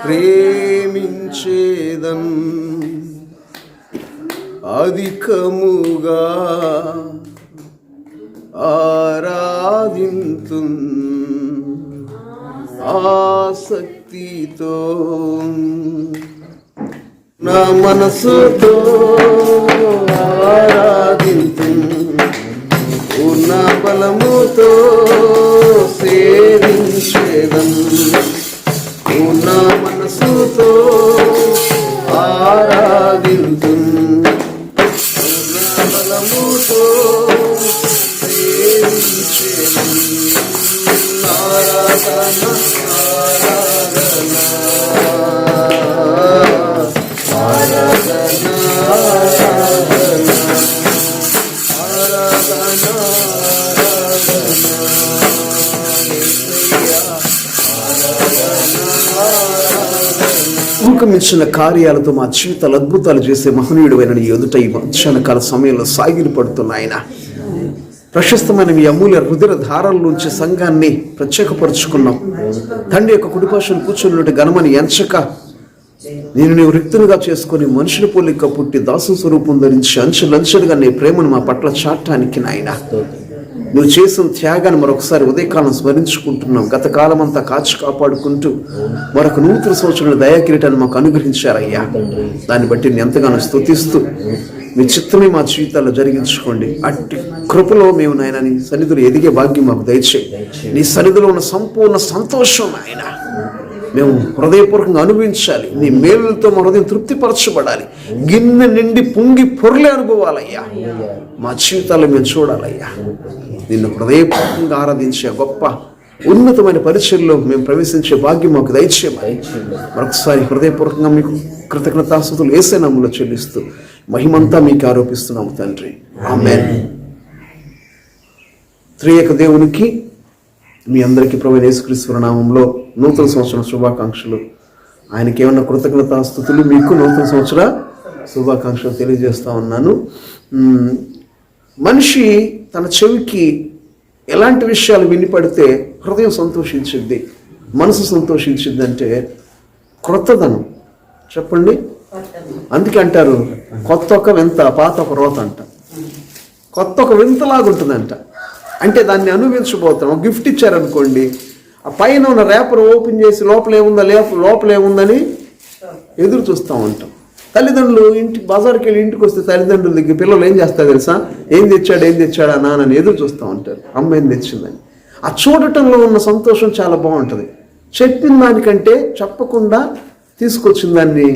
ప్రేమించేదన్ అధికముగా ఆరాధింతున్ ఆసక్తితో నా మనసుతో ఆరాధింతున్ పూర్ణ బలముతో సేవించేదన్ పూర్ణ మనసుతో ఆరాధింతున్ పూర్ణ బలముతో సేవించేదన్ ఆరాధన ఆరాధన ఊకమించిన కార్యాలతో మా జీవితాలు అద్భుతాలు చేసే మహనీయుడు నీ ఎదుట ఈ మధ్యాహ్న కాల సమయంలో సాగిలి పడుతున్న ఆయన ప్రశస్తమైన మీ అమూల్య హృదయ ధారాల నుంచి సంఘాన్ని ప్రత్యేకపరుచుకున్నాం. తండ్రి యొక్క కుడిపాశను కూర్చున్నటువంటి ఘనమని ఎంచక నీవు రిక్తులుగా చేసుకుని మనుషుల పోలిక పుట్టి దాసు స్వరూపం ధరించి అంచెలంచెలుగా నీ ప్రేమను మా పట్ల చాటానికి నాయన నువ్వు చేసిన త్యాగాన్ని మరొకసారి ఉదయకాలం స్మరించుకుంటున్నాం. గత కాలం అంతా కాచి కాపాడుకుంటూ మరొక నూతన సంవత్సరంలో దయాకిరీటాన్ని మాకు అనుగ్రహించారయ్యా. దాన్ని బట్టి నేను ఎంతగానో స్తుతిస్తూ మీ చిత్తమే మా జీవితాల్లో జరిగించుకోండి. అట్టి కృపలో మేము నాయన నీ సన్నిధిలో ఎదిగే భాగ్యం మాకు దయచేయి. నీ సన్నిధిలో ఉన్న సంపూర్ణ సంతోషం ఆయన మేము హృదయపూర్వకంగా అనుభవించాలి. నీ మేలులతో మా హృదయం తృప్తిపరచబడాలి. గిన్నె నిండి పొంగి పొరలే అనుభవాలయ్యా. మా జీవితాల్లో మేము చూడాలయ్యా. నిన్ను హృదయపూర్వకంగా ఆరాధించే గొప్ప ఉన్నతమైన పరిచయంలో మేము ప్రవేశించే భాగ్యం మాకు దయచేయమని మరొకసారి హృదయపూర్వకంగా మీకు కృతజ్ఞతాస్తుతులు యేసు నామములో చెల్లిస్తూ మహిమంతా మీకు ఆరోపిస్తున్నాము తండ్రి. ఆమేన్. త్రియేక దేవునికి మీ అందరికీ ప్రభువైన యేసుక్రీస్తు నామములో నూతన సంవత్సరం శుభాకాంక్షలు. ఆయనకి ఏమన్నా కృతజ్ఞతాస్తుతులు మీకు నూతన సంవత్సర శుభాకాంక్షలు తెలియజేస్తా ఉన్నాను. మనిషి తన చెవికి ఎలాంటి విషయాలు వినిపడితే హృదయం సంతోషించింది, మనసు సంతోషించింది అంటే క్రొత్తదనం. చెప్పండి. అందుకే అంటారు కొత్త ఒక వింత పాత ఒక రోత అంట. కొత్త ఒక వింతలాగుంటుందంట. అంటే దాన్ని అనుభవించబోతాం. ఒక గిఫ్ట్ ఇచ్చారనుకోండి, ఆ పైన ఉన్న రేపర్ ఓపెన్ చేసి లోపల ఏముందని ఎదురు చూస్తూ ఉంటాం. తల్లిదండ్రులు బజార్కి వెళ్ళి ఇంటికి వస్తే తల్లిదండ్రుల దగ్గర పిల్లలు ఏం చేస్తారు తెలుసా? ఏం తెచ్చాడా నాన్నని ఎదురు చూస్తూ ఉంటారు. అమ్మ ఏం తెచ్చిందని. ఆ చూడటంలో ఉన్న సంతోషం చాలా బాగుంటుంది. చెప్పిన దానికంటే చెప్పకుండా తీసుకొచ్చిన దాన్ని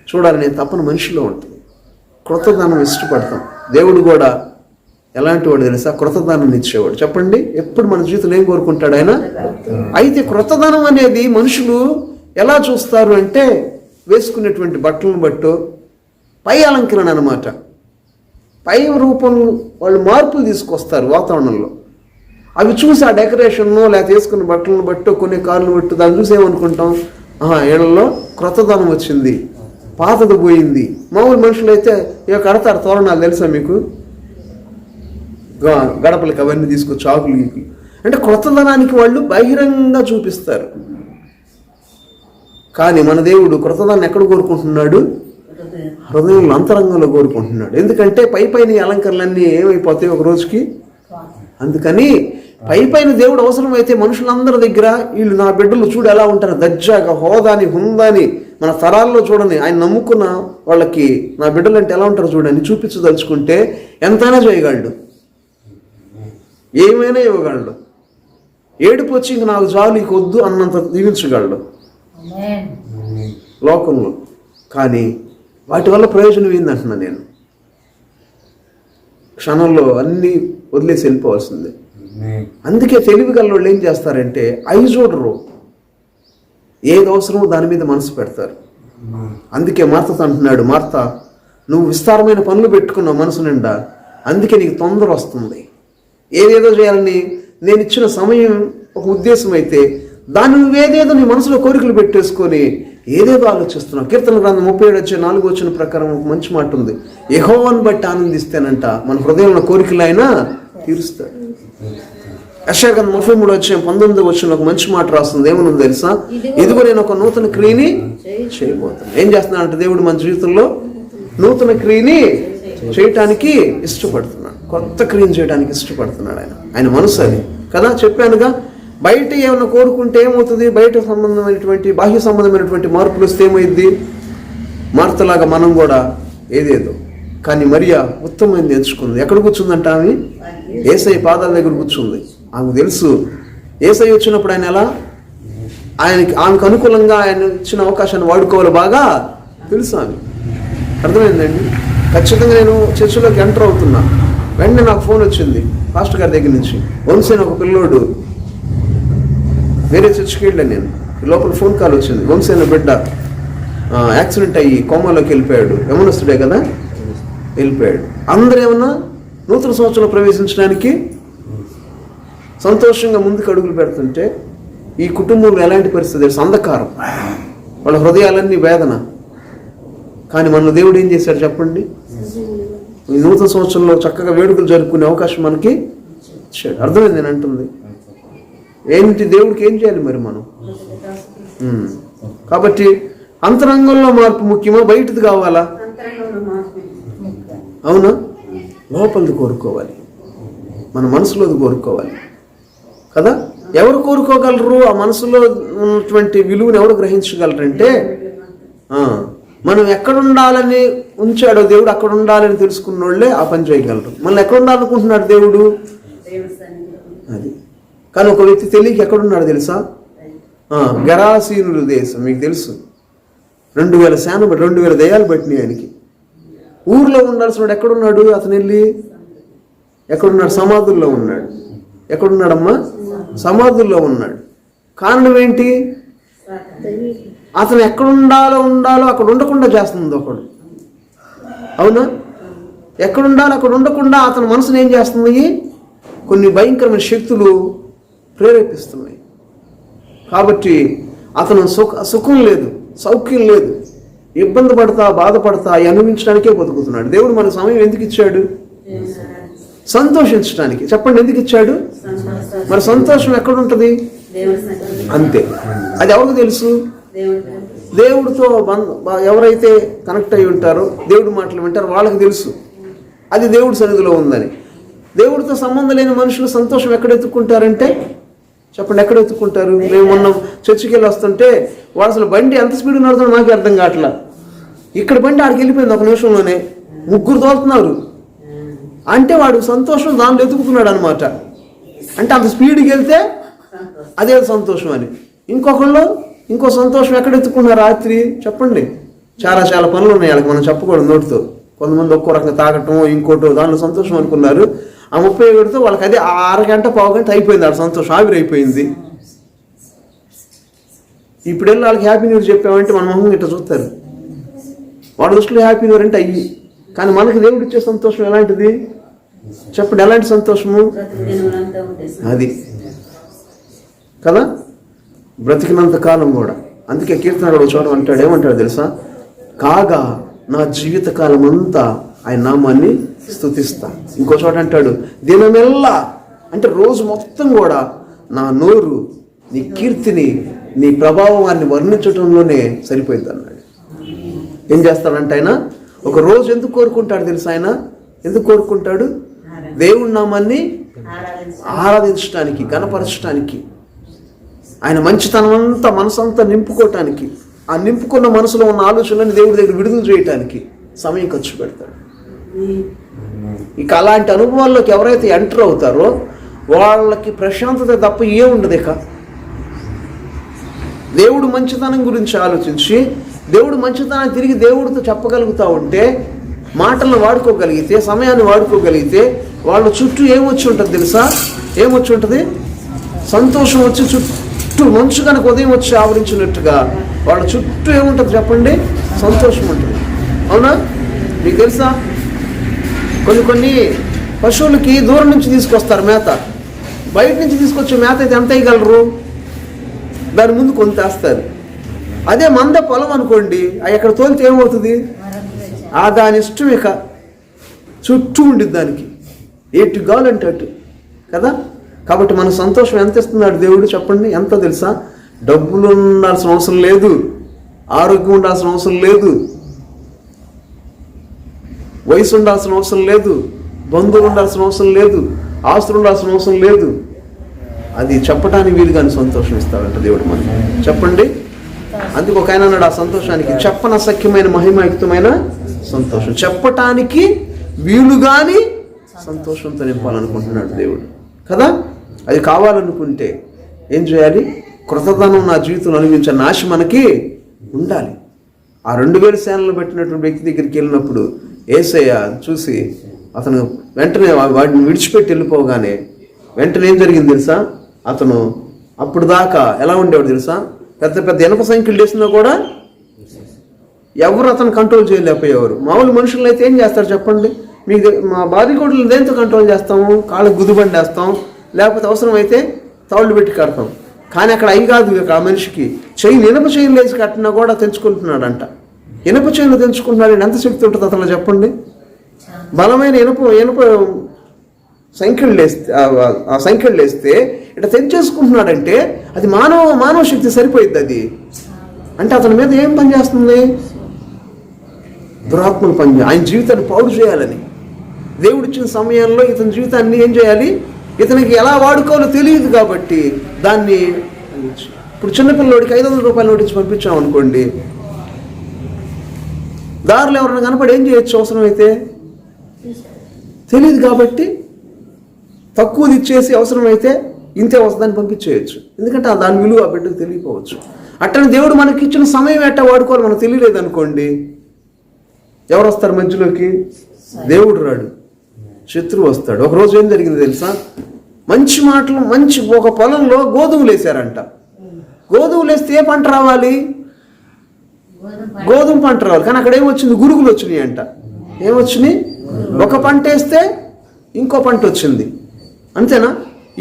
చూడాలనే తపన మనిషిలో ఉంటుంది. క్రొత్తదనం ఇష్టపడతాం. దేవుడు కూడా ఎలాంటి వాడు తెలుసా? క్రొత్తదనం ఇచ్చేవాడు. చెప్పండి. ఎప్పుడు మన జీవితంలో ఏం కోరుకుంటాడు ఆయన? అయితే క్రొత్తదనం అనేది మనుషులు ఎలా చూస్తారు అంటే వేసుకునేటువంటి బట్టలను బట్టో పై అలంకరణ అనమాట. పై రూపం వాళ్ళు మార్పులు తీసుకొస్తారు వాతావరణంలో. అవి చూసి ఆ డెకరేషన్ను లేకపోతే వేసుకున్న బట్టలను బట్టో కొన్ని కార్లను బట్టో దాన్ని చూసి ఏమనుకుంటాం? ఏళ్లలో క్రొత్తదనం వచ్చింది, పాతది పోయింది. మామూలు మనుషులు అయితే ఇక కడతారు తోరణాలు తెలుసా మీకు? గడపలకి అవన్నీ తీసుకొచ్చి ఆకులు అంటే క్రొత్తదనానికి వాళ్ళు బహిరంగంగా చూపిస్తారు. కానీ మన దేవుడు క్రొత్తదాన్ని ఎక్కడ కోరుకుంటున్నాడు? హృదయంలో అంతరంగంలో కోరుకుంటున్నాడు. ఎందుకంటే పైన అలంకరణలన్నీ ఏమైపోతాయి ఒక రోజుకి. అందుకని పైన దేవుడు అవసరమైతే మనుషులందరి దగ్గర వీళ్ళు నా బిడ్డలు చూడు ఎలా ఉంటారు, దర్జాగా హోదాని హుందాని మన తరాల్లో చూడని ఆయన నమ్ముకున్న వాళ్ళకి నా బిడ్డలు అంటే ఎలా ఉంటారు చూడని చూపించదలుచుకుంటే ఎంతైనా చేయగలడు, ఏమైనా ఇవ్వగలడు. ఏడుపు వచ్చి ఇంక నాకు చాలు ఇక వద్దు అన్నంత దీవించగలడు లోకంలో. కానీ వాటి వల్ల ప్రయోజనం ఏందంటున్నా నేను? క్షణంలో అన్నీ వదిలేసి వెళ్ళిపోవాల్సిందే. అందుకే తెలివి గల వాళ్ళు ఏం చేస్తారంటే అవి చూడరు, ఏది అవసరమో దాని మీద మనసు పెడతారు. అందుకే మార్తతో అంటున్నాడు, మార్త నువ్వు విస్తారమైన పనులు పెట్టుకున్నావు మనసు నిండా, అందుకే నీకు తొందర వస్తుంది. ఏదేదో చేయాలని నేను ఇచ్చిన సమయం ఒక ఉద్దేశం అయితే దాన్ని నువ్వేదేదో నీ మనసులో కోరికలు పెట్టేసుకొని ఏదేదో ఆలోచిస్తున్నావు. కీర్తన గ్రంథం 37:4 ప్రకారం ఒక మంచి మాట ఉంది, యెహోవాను బట్టి ఆనందిస్తేనంట మన హృదయంలో కోరికలు ఆయన తీరుస్తాడు. యెషయా గ్రంథం 33:19 ఒక మంచి మాట రాస్తుంది. ఏమనుంది తెలుసా? ఇదిగో నేను ఒక నూతన క్రియని చేయబోతాను. ఏం చేస్తున్నాడంటే దేవుడు మన జీవితంలో నూతన క్రియని చేయటానికి ఇష్టపడుతున్నాడు. కొత్త క్రియను చేయడానికి ఇష్టపడుతున్నాడు. ఆయన మనసు అది కదా. చెప్పానుగా, బయట ఏమైనా కోరుకుంటే ఏమవుతుంది? బయట సంబంధమైనటువంటి బాహ్య సంబంధమైనటువంటి మార్పులు వస్తే ఏమైంది? మార్తలాగా మనం కూడా ఏదేదో. కానీ మరియా ఉత్తమమైనది ఎంచుకుంది. ఎక్కడ కూర్చుందంట? ఆమె యేసయ్య పాదాల దగ్గర కూర్చుంది. ఆమెకు తెలుసు యేసయ్య వచ్చినప్పుడు ఆయన ఎలా ఆమెకు అనుకూలంగా ఆయన ఇచ్చిన అవకాశాన్ని వాడుకోవాలి బాగా తెలుసు ఆమె. అర్థమైందండి? ఖచ్చితంగా నేను చర్చిలోకి ఎంటర్ అవుతున్నా, వెంటనే నాకు ఫోన్ వచ్చింది పాస్టర్ గారి దగ్గర నుంచి. వంశీ ఒక పిల్లోడు, వేరే చర్చికి వెళ్ళాను నేను, లోపల ఫోన్ కాల్ వచ్చింది. వంశీ అన్న బిడ్డ యాక్సిడెంట్ అయ్యి కోమాలోకి వెళ్ళిపోయాడు. యమనస్తుడే కదా, వెళ్ళిపోయాడు. అందరూ ఏమన్నా నూతన సంవత్సరంలో ప్రవేశించడానికి సంతోషంగా ముందుకు అడుగులు పెడుతుంటే ఈ కుటుంబంలో ఎలాంటి పరిస్థితి? అంధకారం, వాళ్ళ హృదయాలన్నీ వేదన. కానీ మన దేవుడు ఏం చేశాడు చెప్పండి? ఈ నూతన సంవత్సరంలో చక్కగా వేడుకలు జరుపుకునే అవకాశం మనకి ఇచ్చాడు. అర్థమైంది నేను అంటుంది? ఏంటి దేవుడికి ఏం చేయాలి మరి మనం? కాబట్టి అంతరంగంలో మార్పు ముఖ్యమా, బయటది కావాలా? అవునా? లోపలిది కోరుకోవాలి, మన మనసులోది కోరుకోవాలి కదా. ఎవరు కోరుకోగలరు? ఆ మనసులో ఉన్నటువంటి విలువను ఎవరు గ్రహించగలరంటే, మనం ఎక్కడుండాలని ఉంచాడో దేవుడు అక్కడ ఉండాలని తెలుసుకున్న వాళ్ళే ఆ పని చేయగలరు. మనల్ని ఎక్కడ ఉండాలనుకుంటున్నాడు దేవుడు? అది. కానీ ఒక వ్యక్తి తెలియక ఎక్కడున్నాడు తెలుసా? గెరాసీనుల దేశం, మీకు తెలుసు. 2000 సేన 2000 దయ్యాలు పట్టినాయి ఆయనకి. ఊర్లో ఉండాల్సిన వాడు ఎక్కడున్నాడు? అతను వెళ్ళి ఎక్కడున్నాడు? సమాధుల్లో ఉన్నాడు. ఎక్కడున్నాడమ్మా? సమాధుల్లో ఉన్నాడు. కారణం ఏంటి? అతను ఎక్కడుండాలో అక్కడ ఉండకుండా చేస్తుంది ఒకడు. అవునా? ఎక్కడుండాలో అక్కడ ఉండకుండా అతని మనసును ఏం చేస్తుంది? కొన్ని భయంకరమైన శక్తులు ప్రేరేపిస్తున్నాయి. కాబట్టి అతను సుఖం లేదు, సౌఖ్యం లేదు, ఇబ్బంది పడతా బాధపడతా అనుభవించడానికే బతుకుతున్నాడు. దేవుడు మనకు సమయం ఎందుకు ఇచ్చాడు? సంతోషించడానికి. చెప్పండి, ఎందుకు ఇచ్చాడు? మరి సంతోషం ఎక్కడుంటుంది? అంతే. అది ఎవరికి తెలుసు? దేవుడితో ఎవరైతే కనెక్ట్ అయి ఉంటారో, దేవుడి మాటలు వింటారో వాళ్ళకి తెలుసు అది దేవుడి సన్నిధిలో ఉందని. దేవుడితో సంబంధం లేని మనుషులు సంతోషం ఎక్కడ ఎత్తుక్కుంటారంటే చెప్పండి, ఎక్కడ ఎత్తుక్కుంటారు? మేము మొన్న చర్చికి వెళ్ళి వస్తుంటే వాడు అసలు బండి ఎంత స్పీడ్ నడుతుందో నాకు అర్థం కావట్లా. ఇక్కడ బండి ఆడికి వెళ్ళిపోయింది ఒక నిమిషంలోనే, 3 తోలుతున్నారు అంటే వాడు సంతోషం దానిలో ఎత్తుకుతున్నాడు అనమాట. అంటే అంత స్పీడ్కి వెళ్తే అదే సంతోషం అని. ఇంకో సంతోషం ఎక్కడ ఎత్తుకున్నారు రాత్రి? చెప్పండి. చాలా పనులు ఉన్నాయి వాళ్ళకి, మనం చెప్పకూడదు నోటితో. కొంతమంది ఒక్కో రకంగా తాగటం, ఇంకోటో దానిలో సంతోషం అనుకున్నారు. ఆ 37తో వాళ్ళకి అదే 6 గంట 1/2 గంట అయిపోయింది, ఆ సంతోషం ఆవిరైపోయింది. ఇప్పుడు వెళ్ళి వాళ్ళకి హ్యాపీ న్యూస్ చెప్పామంటే మన మొహం ఇట్లా చూస్తారు. వాళ్ళ దృష్టిలో హ్యాపీ న్యూస్ అంటే అయ్యి. కానీ మనకి దేవుడు ఇచ్చే సంతోషం ఎలాంటిది చెప్పండి? ఎలాంటి సంతోషము అది కదా, బ్రతికినంత కాలం కూడా. అందుకే కీర్తనలో చూడడం అంటాడు, ఏమంటాడు తెలుసా? కాగా నా జీవిత కాలం అంతా ఆయన నామాన్ని స్తుతిస్తా. ఇంకో చోట అంటాడు, దినమెల్లా, అంటే రోజు మొత్తం కూడా నా నోరు నీ కీర్తిని, నీ ప్రభావాన్ని వర్ణించడంలోనే సరిపోయింది అన్నాడు. ఏం చేస్తాడంటే ఆయన ఒక రోజు ఎందుకు కోరుకుంటాడు తెలుసా? ఆయన ఎందుకు కోరుకుంటాడు? దేవుడి నామాన్ని ఆరాధించడానికి, గణపరచడానికి, ఆయన మంచితనం అంతా మనసంతా నింపుకోవటానికి, ఆ నింపుకున్న మనసులో ఉన్న ఆలోచనలను దేవుడి దగ్గర విడుదల చేయటానికి సమయం ఖర్చు పెడతాడు. ఇక అలాంటి అనుభవాల్లోకి ఎవరైతే ఎంటర్ అవుతారో వాళ్ళకి ప్రశాంతత తప్ప ఏముండదు. ఇక దేవుడు మంచితనం గురించి ఆలోచించి దేవుడు మంచితనాన్ని తిరిగి దేవుడితో చెప్పగలుగుతూ ఉంటే, మాటలను వాడుకోగలిగితే, సమయాన్ని వాడుకోగలిగితే వాళ్ళ చుట్టూ ఏమొచ్చి ఉంటుంది తెలుసా? ఏమొచ్చి ఉంటుంది? సంతోషం వచ్చి చుట్టూ మంచు కనుక ఉదయం వచ్చి ఆవరించినట్టుగా వాళ్ళ చుట్టూ ఏముంటుంది చెప్పండి? సంతోషం ఉంటుంది. అవునా? మీకు తెలుసా, కొన్ని పశువులకి దూరం నుంచి తీసుకొస్తారు మేత. బయట నుంచి తీసుకొచ్చే మేత అయితే ఎంత వేయగలరు? దాని ముందు కొంత వేస్తారు. అదే మంద పొలం అనుకోండి, ఎక్కడ తోలితే ఏమవుతుంది? దాని ఇష్టం ఇక చుట్టూ ఉండిద్ది దానికి, ఎటు కావాలంటే అటు కదా. కాబట్టి మన సంతోషం ఎంత ఇస్తున్నాడు దేవుడు చెప్పండి? ఎంత తెలుసా? డబ్బులు ఉండాల్సిన అవసరం లేదు, ఆరోగ్యం ఉండాల్సిన అవసరం లేదు, వయసు ఉండాల్సిన అవసరం లేదు, బంధువులు ఉండాల్సిన అవసరం లేదు, ఆస్తులు ఉండాల్సిన అవసరం లేదు. అది చెప్పడానికి వీలు కానీ సంతోషం ఇస్తాడంట దేవుడు మనకి. చెప్పండి. అందుకు ఒక ఆయన అన్నాడు, ఆ సంతోషానికి చెప్పనసఖ్యమైన మహిమాయుక్తమైన సంతోషం, చెప్పటానికి వీలుగాని సంతోషంతో నింపాలనుకుంటున్నాడు దేవుడు కదా. అది కావాలనుకుంటే ఏం చేయాలి? కృతజ్ఞతను నా జీవితంలో అనిపించే నాశ మనకి ఉండాలి. ఆ 2000 సేనలు పెట్టినటువంటి వ్యక్తి దగ్గరికి వెళ్ళినప్పుడు యేసయ్య చూసి అతను వెంటనే వాడిని విడిచిపెట్టి వెళ్ళిపోగానే వెంటనే ఏం జరిగింది తెలుసా? అతను అప్పుడు దాకా ఎలా ఉండేవాడు తెలుసా? పెద్ద పెద్ద ఇనప సంఖ్యలు వేసినా కూడా ఎవరు అతను కంట్రోల్ చేయలేకపోయేవారు. మామూలు మనుషులు అయితే ఏం చేస్తారు చెప్పండి? మీకు మా బారికోడ్లు దేంతో కంట్రోల్ చేస్తాము? కాళ్ళకు గుదిబండి వేస్తాం, లేకపోతే అవసరమైతే తాళ్ళు పెట్టి కడతాం. కానీ అక్కడ అయి కాదు. ఆ మనిషికి ఇనప చైన్ లేచి కట్టినా కూడా తెంచుకుంటున్నాడంట. ఇనప చైన్లు తెంచుకుంటున్నాడు. ఎంత శక్తి ఉంటుంది అతను చెప్పండి? బలమైన ఇనప సంఖ్యలు లేస్తే ఆ సంఖ్యలు లేస్తే ఇట్లా తెంచేసుకుంటున్నాడంటే అది మానవ శక్తి సరిపోయింది. అది అంటే అతని మీద ఏం పనిచేస్తుంది? దురాత్మలు పని. ఆయన జీవితాన్ని పాడు చేయాలని దేవుడు ఇచ్చిన సమయంలో ఇతని జీవితాన్ని ఏం చేయాలి? ఇతనికి ఎలా వాడుకోవాలో తెలియదు కాబట్టి దాన్ని ఇప్పుడు చిన్నపిల్లడికి 500 రూపాయల నోటు ఇచ్చి పంపించాం అనుకోండి, దారిలో ఎవరైనా కనపడి ఏం చేయొచ్చు? అవసరమైతే తెలియదు కాబట్టి తక్కువది ఇచ్చేసి అవసరమైతే ఇంతే వస్తుందని పంపించేయచ్చు. ఎందుకంటే దాని విలువ ఆ బిడ్డకు తెలియకపోవచ్చు. అట్టని దేవుడు మనకి ఇచ్చిన సమయం ఎట్టా వాడుకోవాలి మనకు తెలియలేదు అనుకోండి, ఎవరు వస్తారు మధ్యలోకి? దేవుడు రాడు, శత్రువు వస్తాడు. ఒకరోజు ఏం జరిగింది తెలుసా? మంచి మాటలు ఒక పొలంలో గోధుమలు వేసారంట. గోధుమలు వేస్తే ఏ పంట రావాలి? గోధుమ పంట రావాలి. కానీ అక్కడ ఏమొచ్చింది? గురుగులు వచ్చినాయి అంట. ఏమొచ్చినాయి? ఒక పంట వేస్తే ఇంకో పంట వచ్చింది. అంతేనా?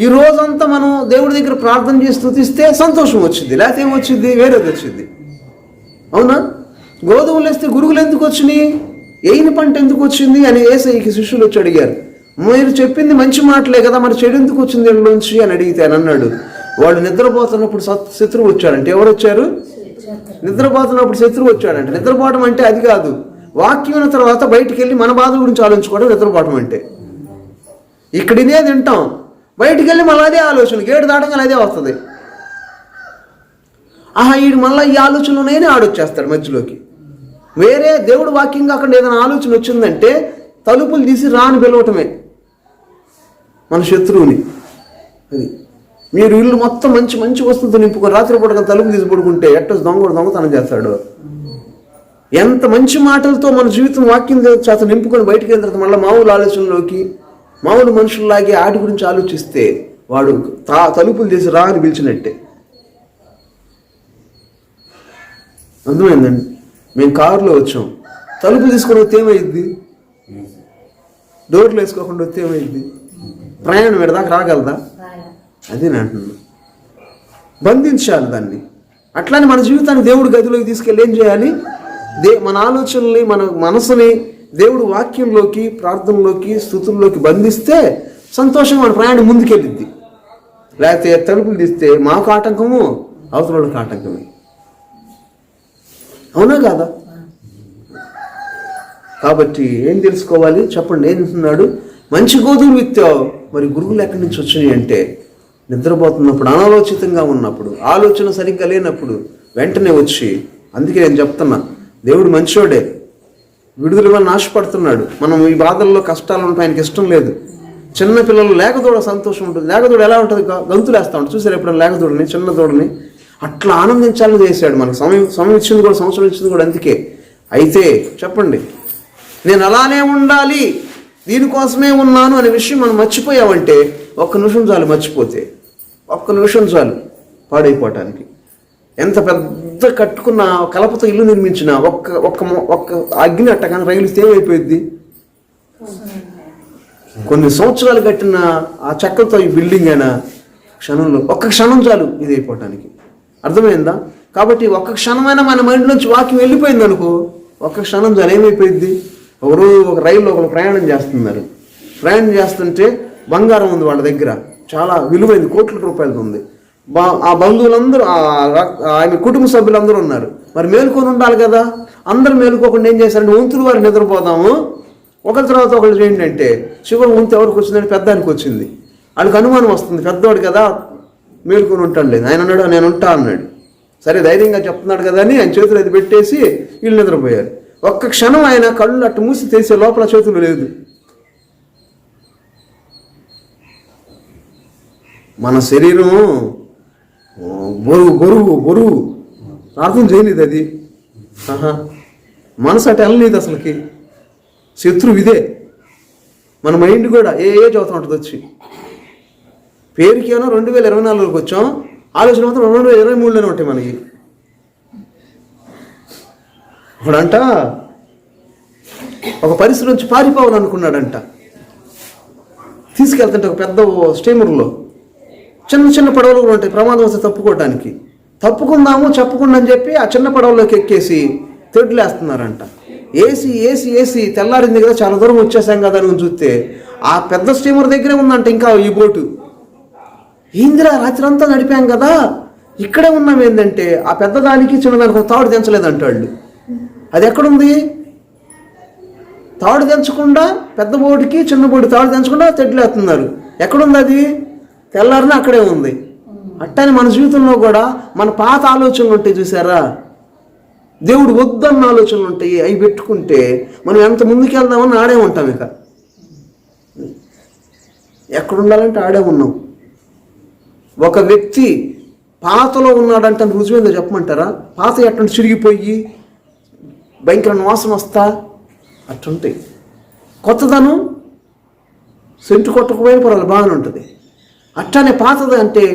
ఈ రోజంతా మనం దేవుడి దగ్గర ప్రార్థన చేసి స్తుతిస్తే సంతోషం వచ్చింది, లేకపోతే ఏమొచ్చింది? వేరేది వచ్చింది. అవునా? గోధుమలు వేస్తే గురుగులు ఎందుకు వచ్చినాయి? ఏయిన పంట ఎందుకు వచ్చింది అని యేసయ్యకి శిష్యులు వచ్చి అడిగారు. మీరు చెప్పింది మంచి మాటలే కదా, మరి చెడు ఎందుకు వచ్చింది ఇంట్లోంచి అని అడిగితే అని అన్నాడు, వాళ్ళు నిద్రపోతున్నప్పుడు శత్రువు వచ్చాడంటే. ఎవరు వచ్చారు? నిద్రపోతున్నప్పుడు శత్రువు వచ్చాడంటే. నిద్రపోవడం అంటే అది కాదు. వాక్యం తర్వాత బయటికి వెళ్ళి మన బాధ గురించి ఆలోచించుకోవడం నిద్రపోవడం అంటే. ఇక్కడ ఇదే తింటాం, బయటికి వెళ్ళి మళ్ళీ అదే ఆలోచన, గేటు దాటంగా అదే వస్తుంది. ఈడు మళ్ళీ ఈ ఆలోచనలోనే ఆడొచ్చేస్తాడు మధ్యలోకి. వేరే దేవుడు వాక్యం కాకుండా ఏదైనా ఆలోచన వచ్చిందంటే తలుపులు తీసి రాని పిలవటమే మన శత్రువుని. అది మీరు ఇల్లు మొత్తం మంచి వస్తువుతో నింపుకొని రాత్రి పూట తలుపు తీసి పడుకుంటే ఎట్టొచ్చి దొంగతనం చేస్తాడు. ఎంత మంచి మాటలతో మన జీవితం వాక్యం చేత నింపుకొని బయటికి వెళ్ళిన తర్వాత మళ్ళీ మామూలు ఆలోచనలోకి మామూలు మనుషుల్లాగే ఆటి గురించి ఆలోచిస్తే వాడు తలుపులు తీసి రా అని పిలిచినట్టే. అర్థమైందండి? మేము కారులో వచ్చాం, తలుపులు తీసుకొని వస్తే ఏమైంది? డోర్లు వేసుకోకుండా వస్తే ఏమైంది? ప్రయాణం ఎడదాకా రాగలదా? అదే నేను అంటున్నాను. బంధించాలి దాన్ని. అట్లానే మన జీవితాన్ని దేవుడు గదిలోకి తీసుకెళ్ళి ఏం చేయాలి? మన ఆలోచనల్ని, మన మనసుని దేవుడు వాక్యంలోకి, ప్రార్థనలోకి, స్తుతుల్లోకి బంధిస్తే సంతోషంగా మన ప్రయాణం ముందుకెళ్ళిద్ది. లేకపోతే తలుపులు తీస్తే మాకు ఆటంకము, అవతలకి ఆటంకమే. అవునా కాదా? కాబట్టి ఏం తెలుసుకోవాలి చెప్పండి? ఏం అంటున్నాడు? మంచి గోధుమలు విత్తావు, మరి గురుగులు ఎక్కడి నుంచి వచ్చినాయి అంటే నిద్రపోతున్నప్పుడు, అనాలోచితంగా ఉన్నప్పుడు, ఆలోచన సరిగ్గా లేనప్పుడు వెంటనే వచ్చి. అందుకే నేను చెప్తున్నా, దేవుడు మంచోడే, విడుదల వల్ల నాశపడుతున్నాడు. మనం ఈ బాధల్లో కష్టాలు ఉంటాయి, ఆయనకి ఇష్టం లేదు. చిన్న పిల్లలు లేకదూడ సంతోషం ఉంటుంది. లేకదూడ ఎలా ఉంటుంది? గంతులు వేస్తూ ఉంటుంది. చూసారు ఎప్పుడైనా లేకదూడని, చిన్న దూడని? అట్లా ఆనందించాలని చేశాడు మనకు. సమయం ఇచ్చింది కూడా, సంవత్సరం ఇచ్చింది కూడా అందుకే. అయితే చెప్పండి, నేను అలానే ఉండాలి, దీనికోసమే ఉన్నాను అనే విషయం మనం మర్చిపోయామంటే ఒక్క నిమిషం చాలు. మర్చిపోతే ఒక్క నిమిషం చాలు పాడైపోవటానికి. ఎంత పెద్ద కట్టుకున్న కలపతో ఇల్లు నిర్మించిన ఒక్క అగ్ని అట్టగానే రైలుస్తే ఏమైపోయింది? కొన్ని సంవత్సరాలు కట్టిన ఆ చెక్కలతో ఈ బిల్డింగ్ అయినా క్షణంలో, ఒక్క క్షణం చాలు ఇది అయిపోవటానికి. అర్థమైందా? కాబట్టి ఒక్క క్షణమైనా మన మైండ్ నుంచి వాక్యం వెళ్ళిపోయింది అనుకో, ఒక్క క్షణం చాలు ఏమైపోయింది? ఒక రైల్లో ఒకరు ప్రయాణం చేస్తున్నారు. ప్రయాణం చేస్తుంటే బంగారం ఉంది వాళ్ళ దగ్గర. చాలా విలువైంది, కోట్ల రూపాయలది ఉంది. ఆ బంధువులందరూ ఆయన కుటుంబ సభ్యులందరూ ఉన్నారు. మరి మేలుకొని ఉండాలి కదా. అందరూ మేలుకోకుండా ఏం చేశారంటే వంతులు వారు నిద్రపోదాము, ఒకరి తర్వాత ఒకరు చేయండి అంటే చివరి వంతు ఎవరికి వచ్చిందని పెద్దానికి వచ్చింది. వాళ్ళకి అనుమానం వస్తుంది, పెద్దవాడు కదా మేలుకొని ఉంటాడు లేదు. ఆయన అన్నాడు నేను ఉంటా అన్నాడు. సరే ధైర్యంగా చెప్తున్నాడు కదా అని ఆయన చేతులు అది పెట్టేసి వీళ్ళు నిద్రపోయారు. ఒక్క క్షణం ఆయన కళ్ళు అట్టు మూసి తెరిసే లోపల చేతులు లేదు. మన శరీరం బరువు ప్రార్థన చేయలేదు అది. మనసు అటు వెళ్ళలేదు అసలుకి. శత్రువు ఇదే. మన మైండ్ కూడా ఏ చదువుతూ ఉంటుంది వచ్చి. పేరుకి ఏమో 2024లోకి వచ్చాం, ఆలోచన మాత్రం 2023లోనే ఉంటాయి మనకి. ఇప్పుడంట ఒక పరిస్థితి నుంచి పారిపోవాలనుకున్నాడంట. తీసుకెళ్తుంటే ఒక పెద్ద స్టీమర్లో చిన్న చిన్న పడవలు కూడా ఉంటాయి, ప్రమాదం వస్తే తప్పుకోవడానికి. తప్పుకుందాము చెప్పకుండా అని చెప్పి ఆ చిన్న పడవలోకి ఎక్కేసి తెడ్లేస్తున్నారంట. ఏసీ ఏసీ ఏసీ తెల్లారింది కదా, చాలా దూరం వచ్చేసాం కదా అని చూస్తే ఆ పెద్ద స్టీమర్ దగ్గరే ఉందంట ఇంకా ఈ బోటు. ఏందిరా రాత్రి అంతా నడిపాం కదా, ఇక్కడే ఉన్నాం ఏంటంటే ఆ పెద్దదానికి చిన్నదానికి తాడు దించలేదంటాళ్ళు. అది ఎక్కడుంది? తాడు దించకుండా పెద్ద బోటుకి చిన్న బోటు తాడు దించకుండా తెడ్లేస్తున్నారు. ఎక్కడుంది అది? తెల్లారిన అక్కడే ఉంది. అట్టని మన జీవితంలో కూడా మన పాత ఆలోచనలు ఉంటాయి చూసారా, దేవుడు వద్దన్న ఆలోచనలు ఉంటాయి. అవి పెట్టుకుంటే మనం ఎంత ముందుకు వెళ్దామని ఆడే ఉంటాం. ఇక ఎక్కడుండాలంటే ఆడే ఉన్నాం. ఒక వ్యక్తి పాతలో ఉన్నాడంటే రుజువేందో చెప్పమంటారా? పాత ఎట్టంటే చిరిగిపోయి భయంకరమైన వాసన వస్తా అట్టుంటాయి. కొత్తదనం సెంటు కొట్టకపోయిన పర్వాలేదు బాగానే ఉంటుంది. అట్టానే పాతది అంటే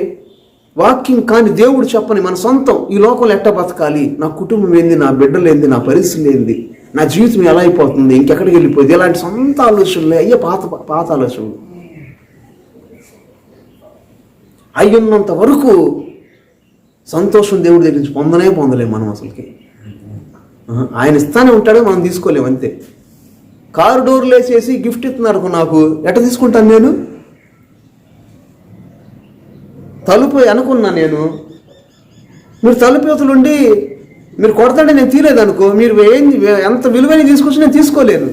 వాక్యం కానీ దేవుడు చెప్పని మన సొంతం ఈ లోకంలో ఎట్ట బతకాలి, నా కుటుంబం ఏంది, నా బిడ్డలు ఏంది, నా పరిస్థితులు ఏంది, నా జీవితం ఎలా అయిపోతుంది, ఇంకెక్కడికి వెళ్ళిపోయింది, ఇలాంటి సొంత ఆలోచనలే అయ్యే పాత ఆలోచనలు. అయ్యున్నంత వరకు సంతోషం దేవుడి దగ్గర నుంచి పొందలేము మనం అసలుకి. ఆయన ఇస్తానే ఉంటాడే, మనం తీసుకోలేము అంతే. కారు డోర్లు వేసేసి గిఫ్ట్ ఇస్తున్నారు నాకు, ఎట్ట తీసుకుంటాను నేను? తలుపు అనుకున్నా నేను, మీరు తలుపు యువతలుండి మీరు కొడతాడే నేను తీయలేదనుకో, మీరు ఎంత విలువైన తీసుకొచ్చి నేను తీసుకోలేను.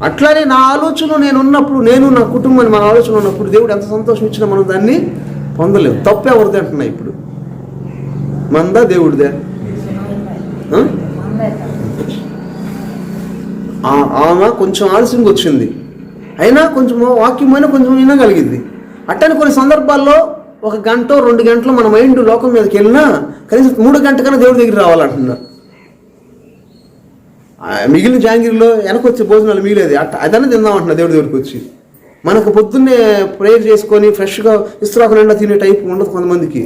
అట్లానే నా ఆలోచన నేను ఉన్నప్పుడు, నేను నా కుటుంబాన్ని మన ఆలోచన ఉన్నప్పుడు దేవుడు ఎంత సంతోషం ఇచ్చినా మనం దాన్ని పొందలేము. తప్పు ఎవరిది అంటున్నా ఇప్పుడు? మందా దేవుడిదే? ఆమె కొంచెం ఆలస్యంగా వచ్చింది, అయినా కొంచెం వాక్యమైనా కొంచెం వినగలిగింది. అట్టని కొన్ని సందర్భాల్లో 1 గంట 2 గంటలు మన మైండ్ లోకం మీదకి వెళ్ళినా కనీసం 3 గంటల కన్నా దేవుడి దగ్గర రావాలంటున్నా. మిగిలిన జాంగిరిలో వెనకొచ్చి భోజనాలు మిగిలేదు, అదన్నా తిందామంటున్నా దేవుడి దగ్గరికి వచ్చి. మనకు పొద్దున్నే ప్రేయర్ చేసుకొని ఫ్రెష్గా ఇస్త్రాకు నిండా తినే టైప్ ఉండదు కొంతమందికి.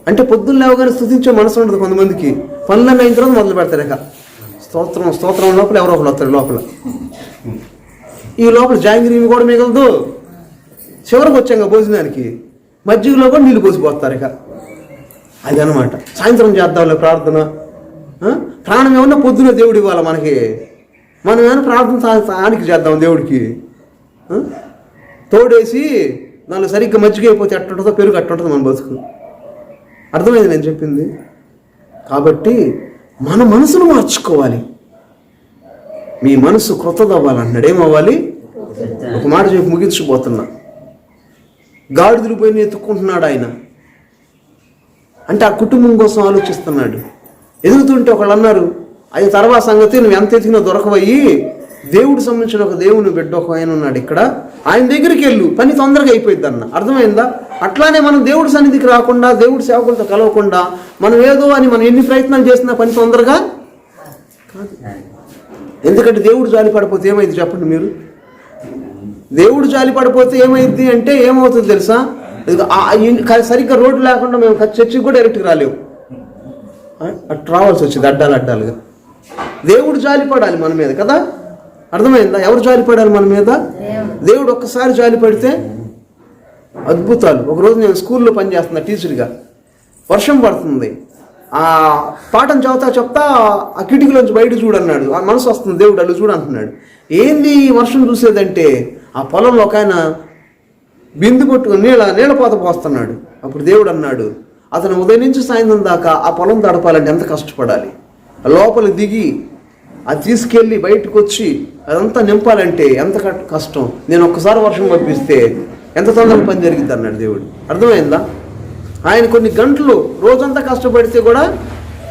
అంటే పొద్దున్న లేవగానే స్తుతించే మనసు ఉండదు కొంతమందికి. పనులన్నీ అయిన తర్వాత మొదలు పెడతారు. ఇక స్తోత్రం లోపల ఎవరో ఒకరు వస్తారు లోపల. ఈ లోపల జాంగిరి కూడా మిగలదు. చివరికి వచ్చాక భోజనానికి మజ్జిగలో కూడా నీళ్ళు పోసిపోతారు. ఇక అది అనమాట. సాయంత్రం చేద్దాంలే ప్రార్థన. ప్రాణం ఏమన్నా పొద్దున దేవుడు ఇవ్వాలి మనకి, మనం ఏమైనా ప్రార్థన తానికి చేద్దాం దేవుడికి. తోడేసి దానిలో సరిగ్గా మజ్జిగ అయిపోతే ఎట్టుంటుందో పెరుగు అట్టుంటుంది మన బతుకు. అర్థమైంది నేను చెప్పింది? కాబట్టి మన మనసును మార్చుకోవాలి. మీ మనసు క్రొత్తదవ్వాలన్నాడు. ఏమవ్వాలి? ఒక మాట చెప్పి ముగించిపోతున్నా. గాడిదలు పోయి ఎత్తుక్కుంటున్నాడు ఆయన, అంటే ఆ కుటుంబం కోసం ఆలోచిస్తున్నాడు. ఎదుగుతుంటే ఒకళ్ళు అన్నారు, అది తర్వాత సంగతి, నువ్వు ఎంత ఎతికినా దొరకవయ్యి, దేవుడు సంబంధించిన ఒక దేవుని బిడ్డ ఒక ఆయన ఉన్నాడు ఇక్కడ, ఆయన దగ్గరికి వెళ్ళు, పని తొందరగా అయిపోయింది అన్న. అర్థమైందా? అట్లానే మనం దేవుడి సన్నిధికి రాకుండా, దేవుడి సేవకులతో కలవకుండా మనం ఏదో అని మనం ఎన్ని ప్రయత్నాలు చేసినా పని తొందరగా కాదు. ఎందుకంటే దేవుడు జాలి పడిపోతే ఏమైంది చెప్పండి మీరు? దేవుడు జాలి పడిపోతే ఏమైంది అంటే ఏమవుతుంది తెలుసా? సరిగ్గా రోడ్డు లేకుండా మేము చర్చికి కూడా డైరెక్ట్గా రాలేము, అటు రావాల్సి వచ్చింది అడ్డాలుగా. దేవుడు జాలి పడాలి మన మీద కదా. అర్థమైందా? ఎవరు జాలి పడాలి మన మీద? దేవుడు ఒక్కసారి జాలి పడితే అద్భుతాలు. ఒకరోజు నేను స్కూల్లో పనిచేస్తున్నా టీచర్గా. వర్షం పడుతుంది, ఆ పాఠం చెప్తా ఆ కిటికీలోంచి బయట చూడన్నాడు. ఆ మనసు వస్తుంది, దేవుడు అల్లు చూడంటున్నాడు. ఏంది వర్షం చూసేదంటే, ఆ పొలంలో ఒక ఆయన బిందు పట్టుకుని నీళ్ళ పోత పోస్తున్నాడు. అప్పుడు దేవుడు అన్నాడు, అతను ఉదయం నుంచి సాయంత్రం దాకా ఆ పొలం తడపాలంటే ఎంత కష్టపడాలి, లోపల దిగి అది తీసుకెళ్ళి బయటకు వచ్చి అదంతా నింపాలంటే ఎంత కష్టం. నేను ఒక్కసారి వర్షం పంపిస్తే ఎంత తొందరగా పని జరిగింది అన్నాడు దేవుడు. అర్థమైందా? ఆయన కొన్ని గంటలు రోజంతా కష్టపడితే కూడా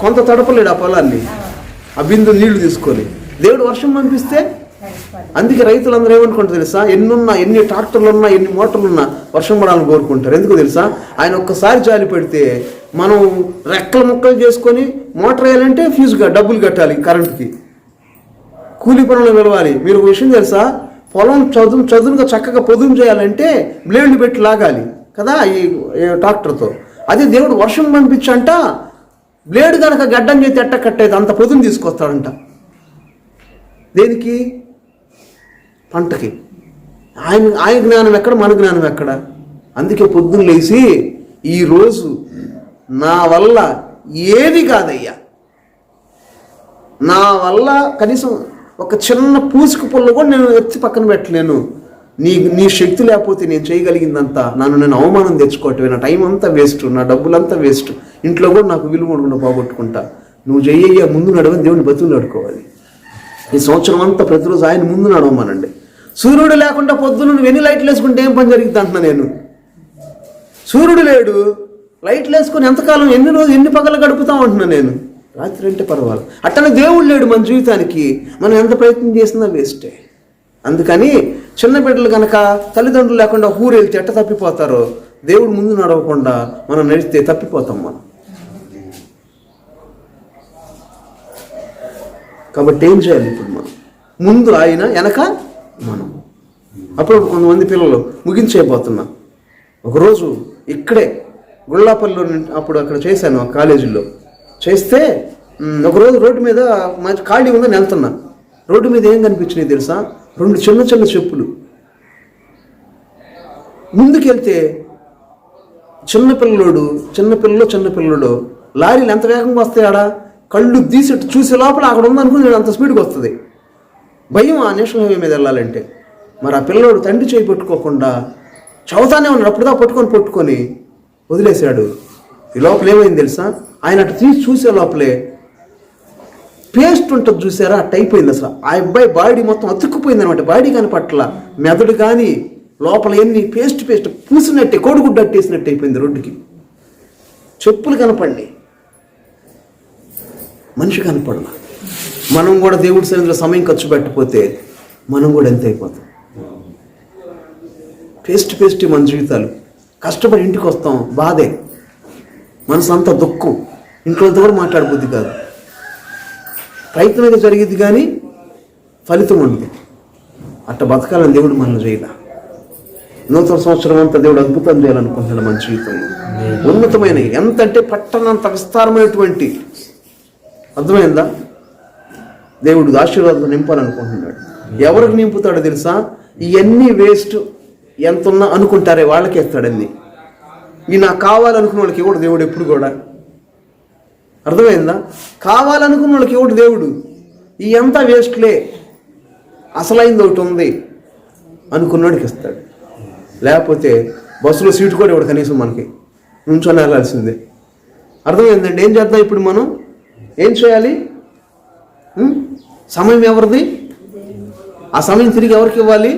కొంత తడపలేడు ఆ పొలాన్ని, ఆ బిందు నీళ్లు తీసుకొని. దేవుడు వర్షం పంపిస్తే, అందుకే రైతులందరూ ఏమనుకుంటారు తెలుసా, ఎన్ని ట్రాక్టర్లు ఉన్నా ఎన్ని మోటార్లు ఉన్నా వర్షం పడాలని కోరుకుంటారు. ఎందుకు తెలుసా? ఆయన ఒక్కసారి జాలి పెడితే మనం రెక్కల ముక్కలు చేసుకొని మోటార్ వేయాలంటే ఫీజుగా డబ్బులు కట్టాలి, కరెంటుకి కూలి పనులు పిలవాలి. మీరు ఒక విషయం తెలుసా, పొలం చదునుగా చక్కగా పొదును చేయాలంటే బ్లేడ్లు పెట్టి లాగాలి కదా ఈ ట్రాక్టర్తో. అదే దేవుడు వర్షం పంపించంట, బ్లేడ్ కనుక గడ్డం చేతి కట్టేది అంత పొదును తీసుకొస్తాడంట. దేనికి? పంటకి. ఆయన జ్ఞానం ఎక్కడ, మన జ్ఞానం ఎక్కడ? అందుకే పొద్దున్న లేచి ఈరోజు నా వల్ల ఏది కాదయ్యా, నా వల్ల కనీసం ఒక చిన్న పూసుకు పుల్ల కూడా నేను ఎత్తి పక్కన పెట్టలేను, నీ శక్తి లేకపోతే నేను చేయగలిగిందంతా నేను అవమానం తెచ్చుకోవటమే, నా టైం అంతా వేస్ట్, నా డబ్బులంతా వేస్ట్, ఇంట్లో కూడా నాకు విలువ ఉండకుండా పోగొట్టుకుంటా. నువ్వు చెయ్య ముందు నడవని దేవుని బతులు నడుకోవాలి. ఈ సంవత్సరం అంతా ప్రతిరోజు ఆయన ముందు నడవమానండి. సూర్యుడు లేకుండా పొద్దున్న నువ్వు ఎన్ని లైట్లు వేసుకుంటే ఏం పని జరిగింది అంటున్నా నేను. సూర్యుడు లేడు, లైట్లు వేసుకొని ఎంతకాలం ఎన్ని పగలు గడుపుతాం అంటున్నా నేను. రాత్రి అంటే పర్వాలేదు. అట్టనే దేవుడు లేడు మన జీవితానికి, మనం ఎంత ప్రయత్నం చేసినా వేస్టే. అందుకని చిన్న బిడ్డలు కనుక తల్లిదండ్రులు లేకుండా ఊరు వెళ్తే ఎట్ట తప్పిపోతారో, దేవుడు ముందు నడవకుండా మనం నడిస్తే తప్పిపోతాం మనం. కాబట్టి ఏం చేయాలి ఇప్పుడు మనం? ముందు ఆయన, వెనక మనం. అప్పుడు కొంతమంది పిల్లలు ముగించైపోతున్నా. ఒకరోజు ఇక్కడే గుళ్ళాపల్లిలో అప్పుడు అక్కడ చేశాను, ఆ కాలేజీలో చేస్తే ఒకరోజు రోడ్డు మీద ఖాళీ ఉందని వెళ్తున్నా. రోడ్డు మీద ఏం కనిపించినాయి తెలుసా? 2 చిన్న చిన్న చెప్పులు. ముందుకెళ్తే చిన్నపిల్లడు లారీలు ఎంత వేగంగా వస్తాయి, ఆడ కళ్ళు తీసి చూసే లోపల అక్కడ ఉందనుకుని అంత స్పీడ్గా వస్తుంది. భయం ఆ నేషనల్ హైవే మీద వెళ్ళాలంటే. మరి ఆ పిల్లడు తండ్రి చేయి పట్టుకోకుండా చదువుతానే ఉన్నాడు. అప్పుడుదా పట్టుకొని వదిలేశాడు. ఈ లోపల ఏమైంది తెలుసా? ఆయన అటు తీసి చూసే లోపలే పేస్ట్ ఉంటుంది చూసారా, అట్ట అయిపోయింది అసలు. ఆ అబ్బాయి బాడీ మొత్తం అతుక్కుపోయింది అనమాట. బాడీ కానీ పట్ల మెదడు కానీ లోపల ఎన్ని పేస్ట్ పూసినట్టే, కోడిగుడ్డ అట్టేసినట్టు అయిపోయింది రోడ్డుకి. చెప్పులు కనపడి మనిషి కనపడాల. మనం కూడా దేవుడి సన్నిధిలో సమయం ఖర్చు పెట్టకపోతే మనం కూడా ఎంత అయిపోతాం. పేస్ట్ మన జీవితాలు. కష్టపడి ఇంటికి వస్తాం, బాధే, మనసు అంతా దుఃఖం, ఇంట్లోతో కూడా మాట్లాడబుద్ది కాదు. ప్రయత్నంగా జరిగింది కానీ ఫలితం ఉండదు. అట్ట బతకాలని దేవుడు మనల్ని చేయాల. నూతన సంవత్సరం అంతా దేవుడు అద్భుతం చేయాలనుకుంటున్నాడు మన జీవితంలో. ఉన్నతమైన, ఎంత అంటే పట్టణంత విస్తారమైనటువంటి, అర్థమైందా? దేవుడు ఆశీర్వాదం నింపాలనుకుంటున్నాడు. ఎవరికి నింపుతాడో తెలుసా? ఇవన్నీ వేస్ట్, ఎంత ఉన్నా అనుకుంటారే వాళ్ళకి ఇస్తాడన్నీ. ఈ నాకు కావాలనుకున్న వాళ్ళకి ఇవ్వడు దేవుడు ఎప్పుడు కూడా. అర్థమైందా? కావాలనుకున్న వాళ్ళకి ఇవ్వడు దేవుడు. ఈ అంతా వేస్ట్లే, అసలైంది ఒకటి ఉంది అనుకున్నవాడికి ఇస్తాడు. లేకపోతే బస్సులో సీటు కూడా ఇవ్వడు కనీసం, మనకి నుంచొని వెళ్ళాల్సిందే. అర్థమైందండి? ఏం చేద్దాం ఇప్పుడు మనం? ఏం చేయాలి? సమయం ఎవరిది? ఆ సమయం తిరిగి ఎవరికి ఇవ్వాలి?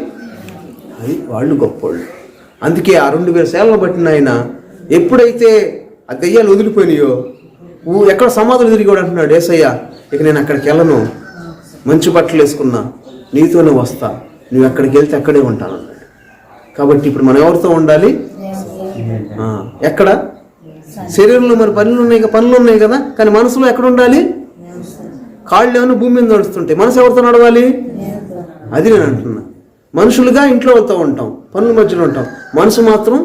అది వాళ్ళు గొప్పోళ్ళు. అందుకే ఆ 2000 సేవలను బట్టిన ఆయన ఎప్పుడైతే ఆ దెయ్యాలు వదిలిపోయినాయో, ఎక్కడ సమాధులు తిరిగాడు అంటున్నాడు యేసయ్య, ఇక నేను అక్కడికి వెళ్ళను, మంచి బట్టలు వేసుకున్నా, నీతోనే వస్తా, నువ్వు ఎక్కడికి వెళ్తే అక్కడే ఉంటాను అన్నాడు. కాబట్టి ఇప్పుడు మనం ఎవరితో ఉండాలి? ఎక్కడ? శరీరంలో మరి పనులు ఉన్నాయి కదా, కానీ మనసులో ఎక్కడ ఉండాలి? కాళ్ళు ఏమైనా భూమి మీద నడుస్తుంటాయి, మనసు ఎవరితో నడవాలి? అది నేను అంటున్నా. మనుషులుగా ఇంట్లో వెళ్తూ ఉంటాం, పనుల మధ్యలో ఉంటాం, మనసు మాత్రం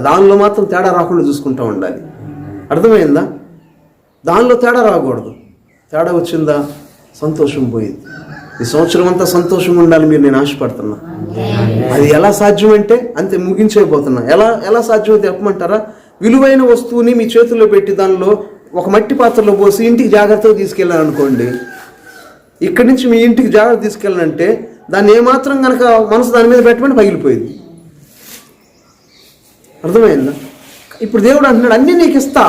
దానిలో మాత్రం తేడా రాకుండా చూసుకుంటూ ఉండాలి. అర్థమైందా? దానిలో తేడా రాకూడదు. తేడా వచ్చిందా సంతోషం పోయింది. ఈ సంవత్సరం అంతా సంతోషంగా ఉండాలి మీరు, నేను ఆశపడుతున్నా. అది ఎలా సాధ్యం అంటే అంతే, ముగించైపోతున్నా. ఎలా సాధ్యం చెప్పమంటారా? విలువైన వస్తువుని మీ చేతుల్లో పెట్టి దానిలో ఒక మట్టి పాత్రలో పోసి ఇంటికి జాగ్రత్తగా తీసుకెళ్ళాను అనుకోండి. ఇక్కడి నుంచి మీ ఇంటికి జాగ్రత్త తీసుకెళ్ళాలంటే దాన్ని ఏమాత్రం కనుక మనసు దాని మీద పెట్టమని పగిలిపోయింది. అర్థమైందా? ఇప్పుడు దేవుడు అంటున్నాడు, అన్నీ నీకు ఇస్తా,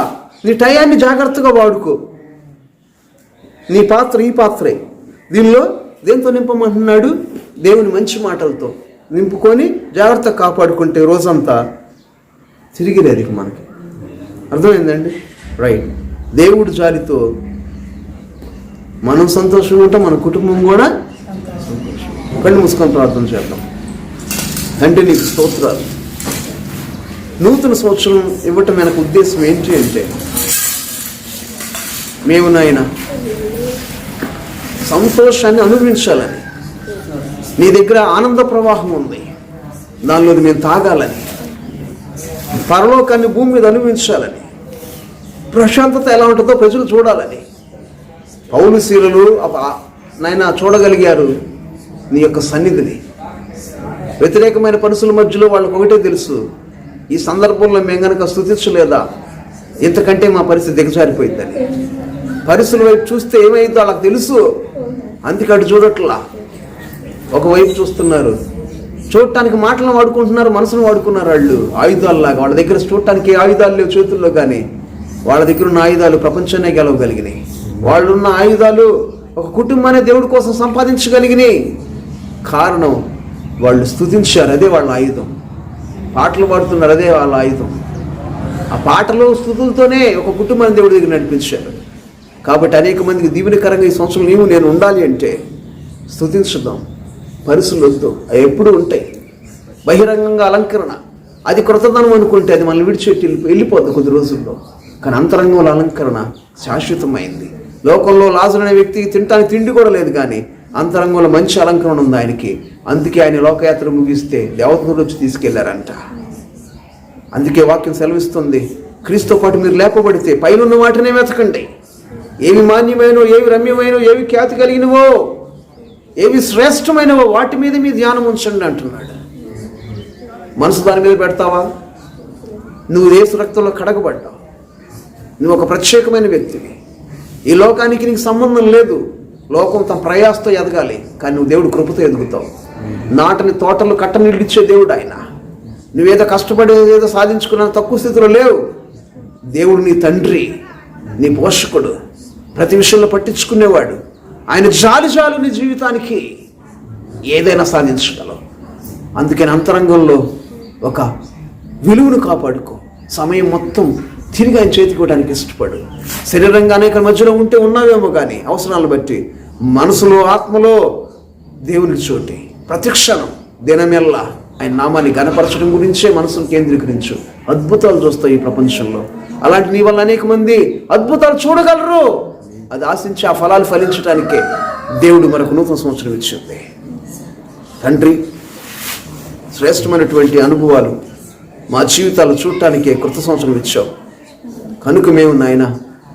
నీ టయాన్ని జాగ్రత్తగా వాడుకో. నీ పాత్ర ఈ పాత్రే. దీనిలో దేంతో నింపమంటున్నాడు? దేవుని మంచి మాటలతో నింపుకొని జాగ్రత్తగా కాపాడుకుంటే రోజంతా తిరిగి లేదు ఇక మనకి. అర్థమైందండి? రైట్. దేవుడు జాలితో మనం సంతోషంగా ఉంటాం, మన కుటుంబం కూడా సంతోషం. కళ్ళు మూసుకొని ప్రార్థన చేద్దాం. తండ్రి నీకు స్తోత్రాలు. నూతన సంవత్సరం ఇవ్వటం వెనక ఉద్దేశం ఏంటి అంటే, మేము నాయన సంతోషాన్ని అనుభవించాలని, నీ దగ్గర ఆనంద ప్రవాహం ఉంది, దానిలో మేము తాగాలని, పరలోకాన్ని భూమి మీద అనుభవించాలని, ప్రశాంతత ఎలా ఉంటుందో ప్రజలు చూడాలని పౌలు శీలలు నాయన చూడగలిగారు నీ యొక్క సన్నిధిని. వ్యతిరేకమైన పరిస్థితుల మధ్యలో వాళ్ళకు ఒకటే తెలుసు, ఈ సందర్భంలో మేము కనుక స్తుతించలేదా ఇంతకంటే మా పరిస్థితి దిగజారిపోయిందని. పరిస్థితుల వైపు చూస్తే ఏమైందో వాళ్ళకి తెలుసు, అందుకే అటు చూడట్లా. ఒకవైపు చూస్తున్నారు, చూడటానికి మాటలను వాడుకుంటున్నారు, మనసును వాడుకున్నారు. వాళ్ళు ఆయుధాలలాగా, వాళ్ళ దగ్గర చూడటానికి ఆయుధాలు లేవు చేతుల్లో, కానీ వాళ్ళ దగ్గర ఉన్న ఆయుధాలు ప్రపంచాన్నే గెలవగలిగినాయి. వాళ్ళున్న ఆయుధాలు ఒక కుటుంబాన్ని దేవుడి కోసం సంపాదించగలిగినాయి. కారణం వాళ్ళు స్తుతించారు, అదే వాళ్ళ ఆయుధం. పాటలు పాడుతున్నారు, అదే వాళ్ళ ఆయుధం. ఆ పాటలు స్తుతులతోనే ఒక కుటుంబాన్ని దేవుడి దగ్గర నడిపించారు. కాబట్టి అనేక మందికి దీవెనకరంగా ఈ సంవత్సరం నీవు నేను ఉండాలి అంటే స్తుతించుదాం. పరిస్థితులు వద్దు, అవి ఎప్పుడూ ఉంటాయి. బహిరంగంగా అలంకరణ అది క్రొత్తదనం అనుకుంటే అది మనల్ని విడిచిపెట్టి వెళ్ళిపోద్ది కొద్ది రోజుల్లో. కానీ అంతరంగంలో అలంకరణ శాశ్వతమైంది. లోకంలో లాజరు అనే వ్యక్తికి తినడానికి తిండి కూడా లేదు, కానీ అంతరంగంలో మంచి అలంకరణ ఉంది ఆయనకి. అందుకే ఆయన లోకయాత్ర ముగిస్తే దేవతలు వచ్చి తీసుకెళ్లారంట. అందుకే వాక్యం సెలవిస్తుంది, క్రీస్తుతో పాటు మీరు లేపబడితే పైనున్న వాటినే వెతకండి. ఏవి మాన్యమైనో, ఏవి రమ్యమైనో, ఏవి ఖ్యాతి కలిగినవో, ఏవి శ్రేష్టమైనవో వాటి మీద మీ ధ్యానం ఉంచండి అంటున్నాడు. మనసు దాని మీద పెడతావా? నువ్వు యేసు రక్తంలో కడగబడ్డావు, నువ్వు ఒక ప్రత్యేకమైన వ్యక్తివి. ఈ లోకానికి నీకు సంబంధం లేదు. లోకం తన ప్రయాసతో ఎదగాలి, కానీ నువ్వు దేవుడు కృపతో ఎదుగుతావు. నాటని తోటలు కట్టనీళ్ళు ఇచ్చే దేవుడు ఆయన. నువ్వేదో కష్టపడి ఏదో సాధించుకున్న తక్కువ స్థితిలో లేవు. దేవుడు నీ తండ్రి, నీ పోషకుడు, ప్రతి విషయంలో పట్టించుకునేవాడు. ఆయన జాలు నీ జీవితానికి ఏదైనా సాధించగలవు. అందుకని అంతరంగంలో ఒక విలువను కాపాడుకో. సమయం మొత్తం తిరిగి ఆయన చేతికి ఇవ్వడానికి ఇష్టపడు. శరీరంగా అనేక మధ్యలో ఉంటే ఉన్నావేమో, కానీ అవసరాలను బట్టి మనసులో ఆత్మలో దేవుని చోటి ప్రతి క్షణం దినమెల్లా ఆయన నామాన్ని గణపరచడం గురించే మనసును కేంద్రీకరించు. అద్భుతాలు చూస్తాయి ఈ ప్రపంచంలో. అలాంటి నీ వల్ల అనేక మంది అద్భుతాలు చూడగలరు. అది ఆశించి ఆ ఫలాలు ఫలించడానికే దేవుడు మనకు నూతన సంవత్సరం ఇచ్చింది. తండ్రి, శ్రేష్టమైనటువంటి అనుభవాలు మా జీవితాలు చూడటానికే కృత సంవత్సరం ఇచ్చావు. కనుక మేము నాయన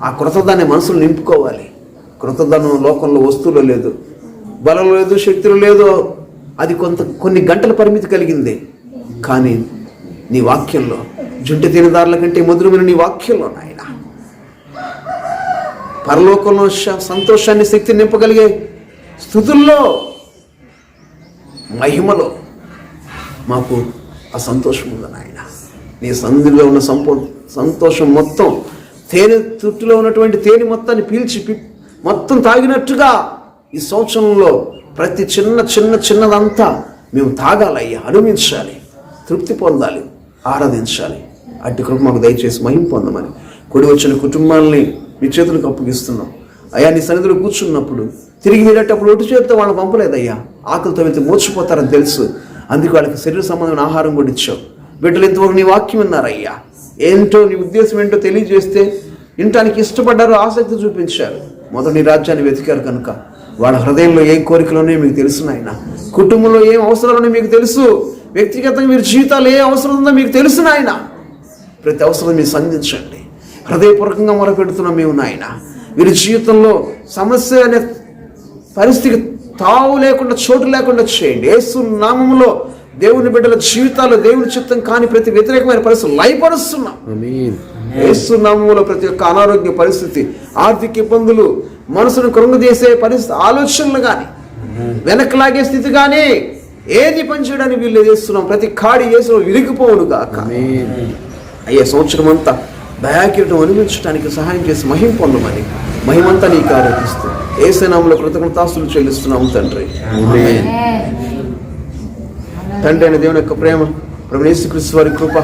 ఆ కృతదాన్ని మనసులు నింపుకోవాలి. కృతదానం లోకంలో వస్తువులో లేదు, బలం లేదు, శక్తులు లేదు. అది కొన్ని గంటల పరిమితి కలిగింది. కానీ నీ వాక్యంలో జుంటి తినదారుల కంటే మధురమైన నీ వాక్యంలో నాయన పరలోకంలో సంతోషాన్ని, శక్తిని నింపగలిగే స్థుతుల్లో, మహిమలో మాకు ఆ సంతోషం ఉంది నాయన. నీ సన్నిధిలో ఉన్న సంతోషం మొత్తం తేనె తుట్టులో ఉన్నటువంటి తేనె మొత్తాన్ని పీల్చి మొత్తం తాగినట్టుగా ఈ సంవత్సరంలో ప్రతి చిన్నదంతా మేము తాగాలయ్యా, అనుభవించాలి, తృప్తి పొందాలి, ఆరాధించాలి. అట్టి కృప మాకు దయచేసి మహిమ పొందమని కూడి వచ్చిన కుటుంబాలని మీ చేతులకు అప్పగిస్తున్నాం అయ్యా. నీ సన్నిధిలో కూర్చున్నప్పుడు తిరిగి వెళ్ళేటప్పుడు ఒటి చేతితో వాళ్ళని పంపలేదయ్యా. ఆకలితో వెళ్తే మూర్చిపోతారని తెలుసు. అందుకే వాళ్ళకి శరీర సంబంధమైన ఆహారం కూడా ఇచ్చావు. బిడ్డలు ఇంతవరకు నీ వాక్యం విన్నారయ్యా. ఏంటో నీ ఉద్దేశం ఏంటో తెలియజేస్తే వినటానికి ఇష్టపడ్డారు, ఆసక్తి చూపించారు. మొదట నీ రాజ్యాన్ని వెతికారు కనుక వాళ్ళ హృదయంలో ఏం కోరికలున్నాయో మీకు తెలుసు నాయన. కుటుంబంలో ఏం అవసరాలున్నాయో మీకు తెలుసు. వ్యక్తిగతంగా మీరు జీవితాలు ఏ అవసరం ఉందో మీకు తెలుసు నాయన. ప్రతి అవసరం మీరు సంధించండి. హృదయపూర్వకంగా మొరపెడుతున్నాం మేము నాయన. వీరి జీవితంలో సమస్య అనే పరిస్థితికి తావు లేకుండా, చోటు లేకుండా చేయండి. యేసు నామములో దేవుని బిడ్డల జీవితాల్లో దేవుని చిత్తం కాని ప్రతి వ్యతిరేకమైన పరిస్థితులు లయపరుస్తున్నాం. యేసు నామములో ప్రతి ఒక్క అనారోగ్య పరిస్థితి, ఆర్థిక ఇబ్బందులు, మనసును కృంగదీసే పరిస్థితి, ఆలోచనలు కానీ, వెనక్కి లాగే స్థితి కానీ ఏది పని చేయడానికి వీళ్ళు చేస్తున్నాం, ప్రతి కాడి చేసిన విరిగిపోవును కాక. అయ్యే సంవత్సరం అంతా దయాకిరీటం అనుభవించడానికి సహాయం చేసి మహిమ పొందమని, మహిమంతా నీకు ఆరోపిస్తూ యేసునామములో కృతజ్ఞతాస్తుతులు చెల్లిస్తున్నాము తండ్రి. తండ్రి అయిన దేవుని యొక్క ప్రేమ, ప్రభువైన యేసుక్రీస్తు వారి కృప,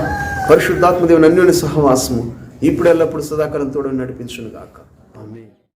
పరిశుద్ధాత్మ దేవుని అన్యోన్య సహవాసము ఇప్పుడు ఎల్లప్పుడు సదాకాలం తోడు నడిపించును గాక.